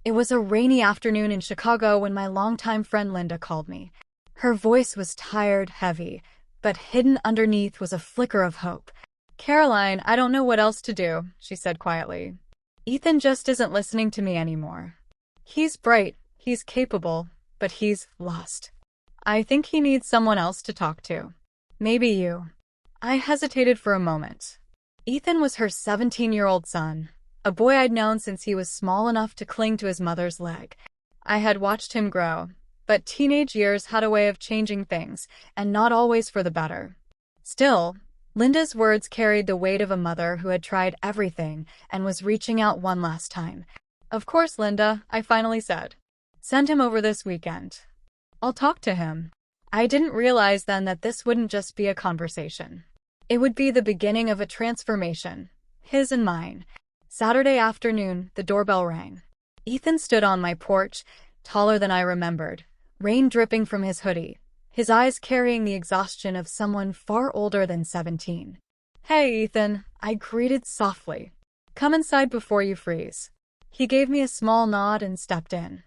It was a rainy afternoon in Chicago when my longtime friend Linda called me. Her voice was tired, heavy, but hidden underneath was a flicker of hope. "Caroline, I don't know what else to do," she said quietly. "Ethan just isn't listening to me anymore. He's bright, he's capable, but he's lost. I think he needs someone else to talk to. Maybe you." I hesitated for a moment. Ethan was her 17-year-old son, a boy I'd known since he was small enough to cling to his mother's leg. I had watched him grow, but teenage years had a way of changing things, and not always for the better. Still, Linda's words carried the weight of a mother who had tried everything and was reaching out one last time. "Of course, Linda," I finally said. "Send him over this weekend. I'll talk to him." I didn't realize then that this wouldn't just be a conversation. It would be the beginning of a transformation, his and mine. Saturday afternoon, the doorbell rang. Ethan stood on my porch, taller than I remembered, rain dripping from his hoodie, his eyes carrying the exhaustion of someone far older than 17. "Hey, Ethan," I greeted softly. "Come inside before you freeze." He gave me a small nod and stepped in.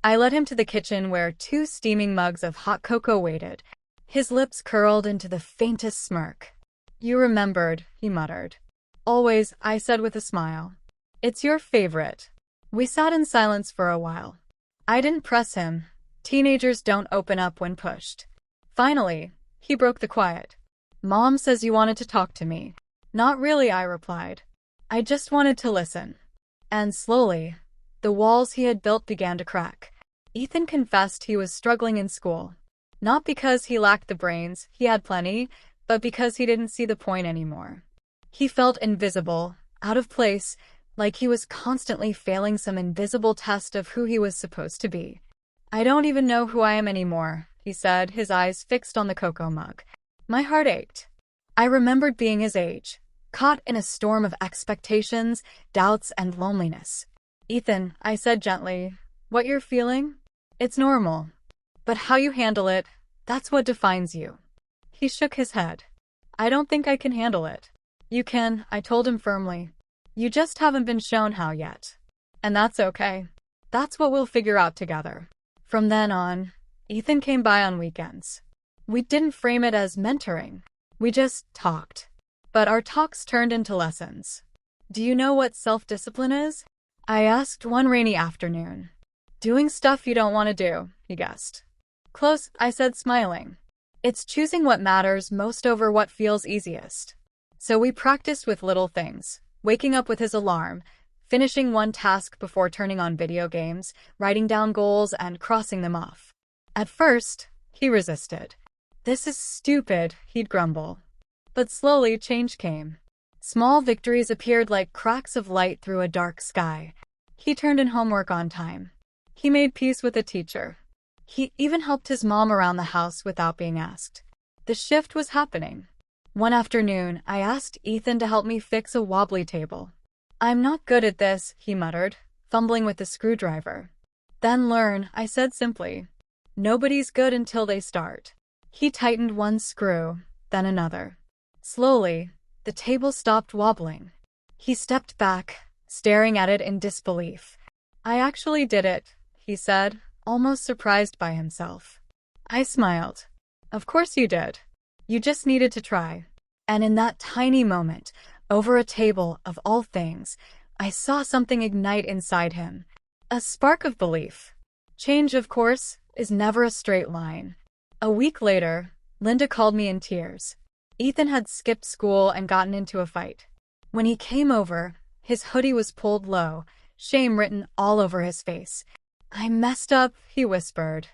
I led him to the kitchen where 2 steaming mugs of hot cocoa waited. His lips curled into the faintest smirk. "You remembered," he muttered. "Always," I said with a smile. "It's your favorite." We sat in silence for a while. I didn't press him. Teenagers don't open up when pushed. Finally, he broke the quiet. "Mom says you wanted to talk to me." "Not really," I replied. "I just wanted to listen." And slowly, the walls he had built began to crack. Ethan confessed he was struggling in school. Not because he lacked the brains, he had plenty, but because he didn't see the point anymore. He felt invisible, out of place, like he was constantly failing some invisible test of who he was supposed to be. "I don't even know who I am anymore," he said, his eyes fixed on the cocoa mug. My heart ached. I remembered being his age, caught in a storm of expectations, doubts, and loneliness. "Ethan," I said gently, "what you're feeling? It's normal. But how you handle it, that's what defines you." He shook his head. "I don't think I can handle it." "You can," I told him firmly. "You just haven't been shown how yet. And that's okay. That's what we'll figure out together." From then on, Ethan came by on weekends. We didn't frame it as mentoring. We just talked. But our talks turned into lessons. "Do you know what self-discipline is?" I asked one rainy afternoon. "Doing stuff you don't want to do," he guessed. "Close," I said, smiling. "It's choosing what matters most over what feels easiest." So we practiced with little things, waking up with his alarm, finishing one task before turning on video games, writing down goals and crossing them off. At first, he resisted. "This is stupid," he'd grumble. But slowly change came. Small victories appeared like cracks of light through a dark sky. He turned in homework on time. He made peace with a teacher. He even helped his mom around the house without being asked. The shift was happening. One afternoon, I asked Ethan to help me fix a wobbly table. "I'm not good at this," he muttered, fumbling with the screwdriver. "Then learn," I said simply. "Nobody's good until they start." He tightened one screw, then another. Slowly, the table stopped wobbling. He stepped back, staring at it in disbelief. "I actually did it," he said, almost surprised by himself. I smiled. "Of course you did. You just needed to try." And in that tiny moment, over a table of all things, I saw something ignite inside him. A spark of belief. Change, of course, is never a straight line. A week later, Linda called me in tears. Ethan had skipped school and gotten into a fight. When he came over, his hoodie was pulled low, shame written all over his face. "I messed up," he whispered.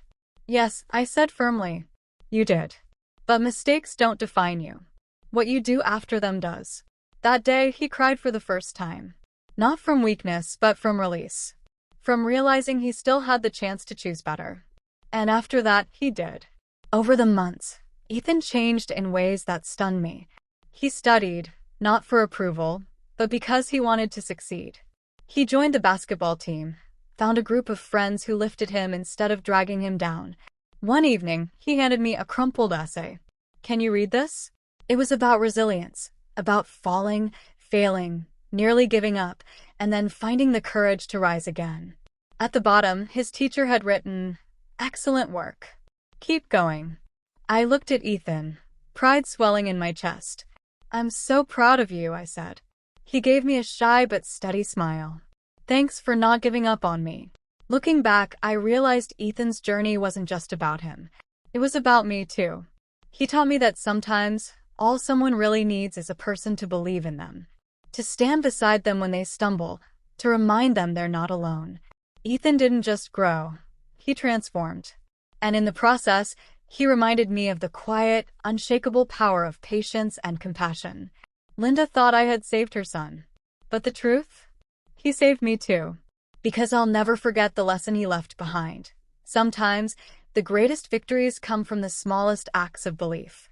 "Yes," I said firmly. "You did. But mistakes don't define you. What you do after them does." That day, he cried for the first time. Not from weakness, but from release. From realizing he still had the chance to choose better. And after that, he did. Over the months, Ethan changed in ways that stunned me. He studied, not for approval, but because he wanted to succeed. He joined the basketball team, found a group of friends who lifted him instead of dragging him down. One evening, he handed me a crumpled essay. "Can you read this?" It was about resilience, about falling, failing, nearly giving up, and then finding the courage to rise again. At the bottom, his teacher had written, "Excellent work. Keep going." I looked at Ethan, pride swelling in my chest. "I'm so proud of you," I said. He gave me a shy but steady smile. "Thanks for not giving up on me." Looking back, I realized Ethan's journey wasn't just about him. It was about me too. He taught me that sometimes, all someone really needs is a person to believe in them, to stand beside them when they stumble, to remind them they're not alone. Ethan didn't just grow, he transformed. And in the process, he reminded me of the quiet, unshakable power of patience and compassion. Linda thought I had saved her son. But the truth? He saved me too. Because I'll never forget the lesson he left behind. Sometimes, the greatest victories come from the smallest acts of belief.